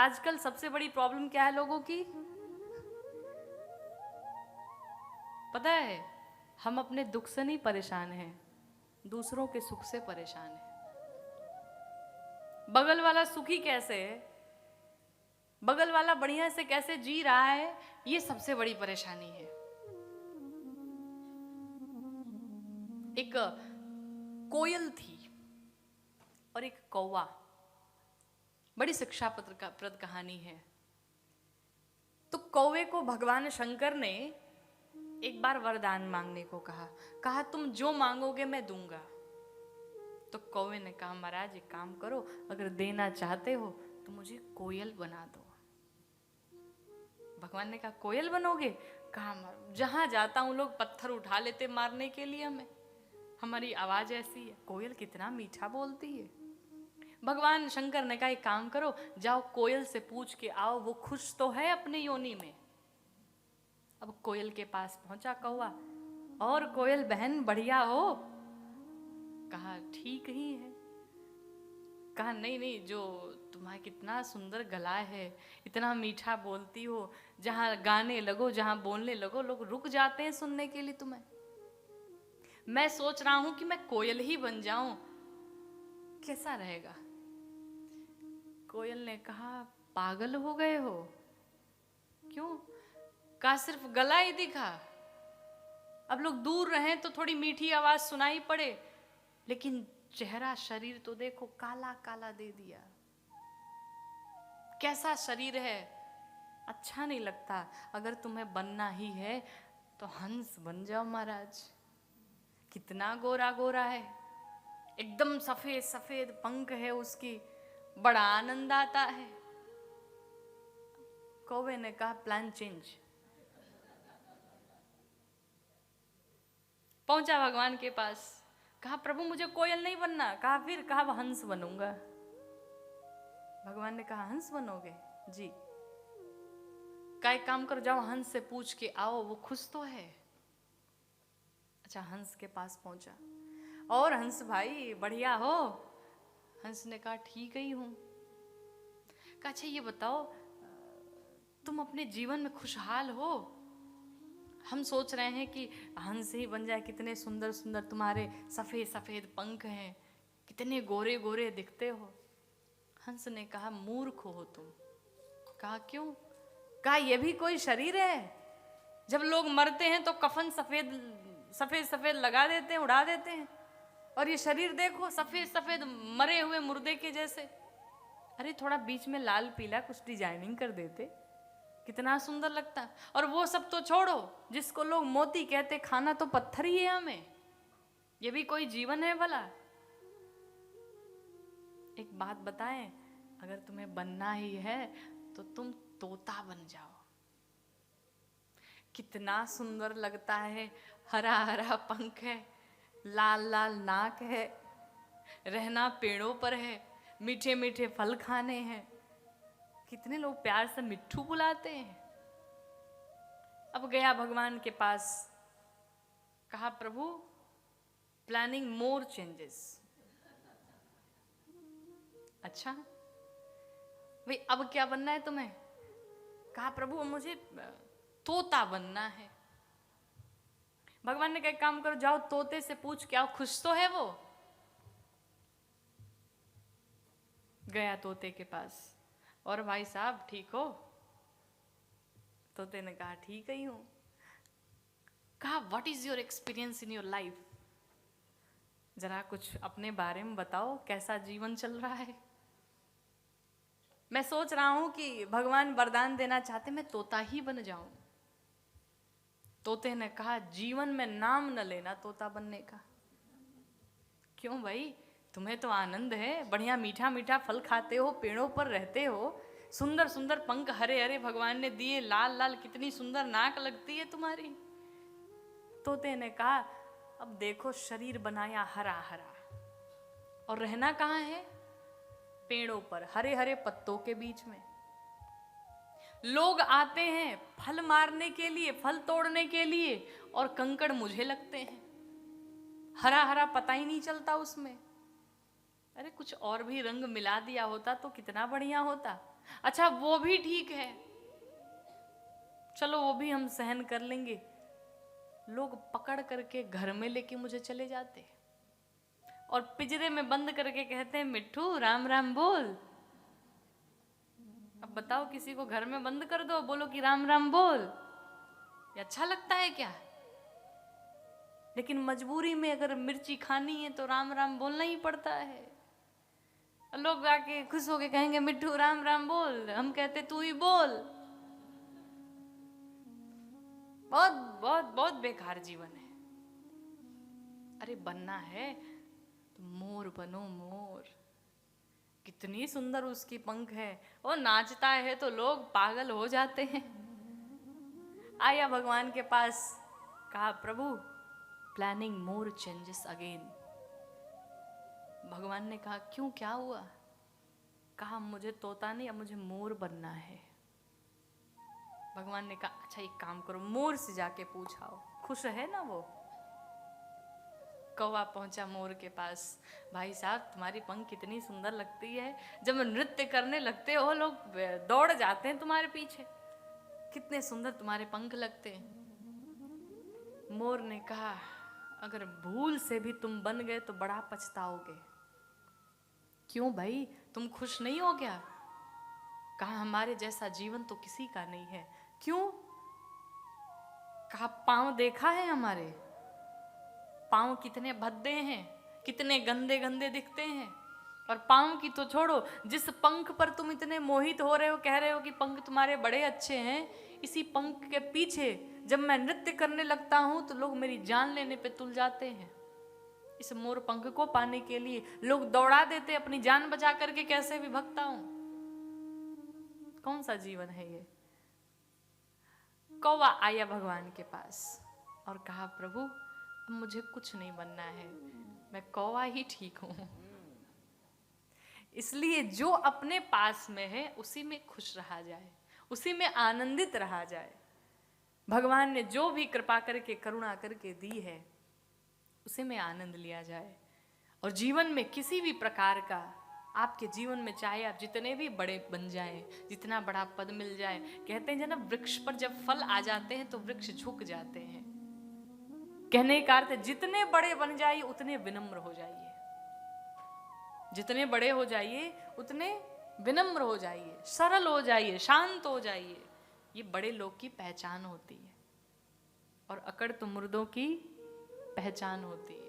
आजकल सबसे बड़ी प्रॉब्लम क्या है लोगों की, पता है? हम अपने दुख से नहीं परेशान हैं, दूसरों के सुख से परेशान हैं। बगल वाला सुखी कैसे है, बगल वाला बढ़िया से कैसे जी रहा है, ये सबसे बड़ी परेशानी है। एक कोयल थी और एक कौवा, बड़ी शिक्षाप्रद कहानी है। तो कौवे को भगवान शंकर ने एक बार वरदान मांगने को कहा तुम जो मांगोगे मैं दूंगा। तो कौवे ने कहा महाराज एक काम करो, अगर देना चाहते हो तो मुझे कोयल बना दो। भगवान ने कहा कोयल बनोगे? कहा जहां जाता हूं लोग पत्थर उठा लेते मारने के लिए हमें, हमारी आवाज ऐसी है, कोयल कितना मीठा बोलती है। भगवान शंकर ने कहा एक काम करो, जाओ कोयल से पूछ के आओ, वो खुश तो है अपने योनि में। अब कोयल के पास पहुंचा कौवा, और कोयल बहन बढ़िया हो? कहा ठीक ही है। कहा नहीं नहीं, जो तुम्हारा कितना सुंदर गला है, इतना मीठा बोलती हो, जहां गाने लगो जहां बोलने लगो लोग रुक जाते हैं सुनने के लिए तुम्हें। मैं सोच रहा हूं कि मैं कोयल ही बन जाऊं, कैसा रहेगा? कोयल ने कहा पागल हो गए हो? क्यों? कहा सिर्फ गला ही दिखा, अब लोग दूर रहें तो थोड़ी मीठी आवाज सुनाई पड़े, लेकिन चेहरा शरीर तो देखो काला काला दे दिया। कैसा शरीर है, अच्छा नहीं लगता। अगर तुम्हें बनना ही है तो हंस बन जाओ महाराज। कितना गोरा गोरा है, एकदम सफेद सफेद पंख है उसकी, बड़ा आनंद आता है। कौवे ने कहा प्लान चेंज। पहुंचा भगवान के पास, कहा प्रभु मुझे कोयल नहीं बनना। कहा फिर? कहा वह हंस बनूंगा। भगवान ने कहा हंस बनोगे? जी। का एक काम करो, जाओ हंस से पूछ के आओ, वो खुश तो है। अच्छा, हंस के पास पहुंचा, और हंस भाई बढ़िया हो? हंस ने कहा ठीक ही हूं। कहा अच्छा ये बताओ, तुम अपने जीवन में खुशहाल हो? हम सोच रहे हैं कि हंस ही बन जाए, कितने सुंदर सुंदर तुम्हारे सफेद सफेद पंख हैं, कितने गोरे गोरे दिखते हो। हंस ने कहा मूर्ख हो तुम। कहा क्यों? कहा ये भी कोई शरीर है? जब लोग मरते हैं तो कफन सफेद सफेद सफेद लगा देते हैं, उड़ा देते हैं, और ये शरीर देखो सफेद सफेद मरे हुए मुर्दे के जैसे। अरे थोड़ा बीच में लाल पीला कुछ डिजाइनिंग कर देते, कितना सुंदर लगता। और वो सब तो छोड़ो, जिसको लोग मोती कहते, खाना तो पत्थर ही है हमें, ये भी कोई जीवन है भला? एक बात बताएं, अगर तुम्हें बनना ही है तो तुम तोता बन जाओ। कितना सुंदर लगता है, हरा हरा पंख है, लाल लाल नाक है, रहना पेड़ों पर है, मीठे मीठे फल खाने हैं, कितने लोग प्यार से मिट्ठू बुलाते हैं। अब गया भगवान के पास, कहा प्रभु प्लानिंग मोर चेंजेस। अच्छा भाई अब क्या बनना है तुम्हें? कहा प्रभु मुझे तोता बनना है। भगवान ने कहा काम करो, जाओ तोते से पूछ के आओ, खुश तो है वो। गया तोते के पास, और भाई साहब ठीक हो? तोते ने कहा ठीक ही हूं। कहा what is your experience in your life, जरा कुछ अपने बारे में बताओ, कैसा जीवन चल रहा है। मैं सोच रहा हूं कि भगवान वरदान देना चाहते मैं तोता ही बन जाऊं। तोते ने कहा जीवन में नाम न लेना तोता बनने का। क्यों भाई, तुम्हें तो आनंद है, बढ़िया मीठा मीठा फल खाते हो, पेड़ों पर रहते हो, सुंदर सुंदर पंख हरे हरे भगवान ने दिए, लाल लाल कितनी सुंदर नाक लगती है तुम्हारी। तोते ने कहा अब देखो शरीर बनाया हरा हरा, और रहना कहाँ है? पेड़ों पर, हरे हरे पत्तों के बीच में। लोग आते हैं फल मारने के लिए, फल तोड़ने के लिए, और कंकड़ मुझे लगते हैं, हरा हरा पता ही नहीं चलता उसमें। अरे कुछ और भी रंग मिला दिया होता तो कितना बढ़िया होता। अच्छा वो भी ठीक है, चलो वो भी हम सहन कर लेंगे। लोग पकड़ करके घर में लेके मुझे चले जाते और पिंजरे में बंद करके कहते हैं मिट्ठू राम राम बोल। अब बताओ, किसी को घर में बंद कर दो, बोलो कि राम राम बोल, ये अच्छा लगता है क्या? लेकिन मजबूरी में अगर मिर्ची खानी है तो राम राम बोलना ही पड़ता है। लोग आके खुश होके कहेंगे मिट्ठू राम राम बोल, हम कहते तू ही बोल। बहुत बहुत बहुत बेकार जीवन है। अरे बनना है तो मोर बनो, मोर। कितनी सुंदर उसकी पंख है, वो नाचता है तो लोग पागल हो जाते हैं। आया भगवान के पास, कहा प्रभु प्लानिंग मोर चेंजेस अगेन। भगवान ने कहा क्यों, क्या हुआ? कहा मुझे तोता नहीं, अब मुझे मोर बनना है। भगवान ने कहा अच्छा एक काम करो, मोर से जाके पूछाओ, खुश है ना वो? कौवा पहुंचा मोर के पास, भाई साहब तुम्हारी पंख कितनी सुंदर लगती है, जब नृत्य करने लगते हो लोग दौड़ जाते हैं तुम्हारे पीछे, कितने सुंदर तुम्हारे पंख लगते हैं। मोर ने कहा अगर भूल से भी तुम बन गए तो बड़ा पछताओगे। क्यों भाई, तुम खुश नहीं हो क्या? कहा हमारे जैसा जीवन तो किसी का नहीं है। क्यों? कहा पांव देखा है हमारे, पांव कितने भद्दे हैं, कितने गंदे गंदे दिखते हैं। और पांव की तो छोड़ो, जिस पंख पर तुम इतने मोहित हो रहे हो, कह रहे हो कि पंख तुम्हारे बड़े अच्छे हैं, इसी पंख के पीछे जब मैं नृत्य करने लगता हूं तो लोग मेरी जान लेने पे तुल जाते हैं। इस मोर पंख को पाने के लिए लोग दौड़ा देते अपनी जान बचा करके, कैसे भी भगता हूं। कौन सा जीवन है ये? कौवा आया भगवान के पास और कहा प्रभु मुझे कुछ नहीं बनना है, मैं कौवा ही ठीक हूं। इसलिए जो अपने पास में है उसी में खुश रहा जाए, उसी में आनंदित रहा जाए। भगवान ने जो भी कृपा करके करुणा करके दी है उसी में आनंद लिया जाए। और जीवन में किसी भी प्रकार का आपके जीवन में चाहे आप जितने भी बड़े बन जाएं, जितना बड़ा पद मिल जाए, कहते हैं जब वृक्ष पर जब फल आ जाते हैं तो वृक्ष झुक जाते हैं। कहने का अर्थ जितने बड़े बन जाइए उतने विनम्र हो जाइए, जितने बड़े हो जाइए उतने विनम्र हो जाइए, सरल हो जाइए, शांत हो जाइए। ये बड़े लोग की पहचान होती है और अकड़ तो मुर्दों की पहचान होती है।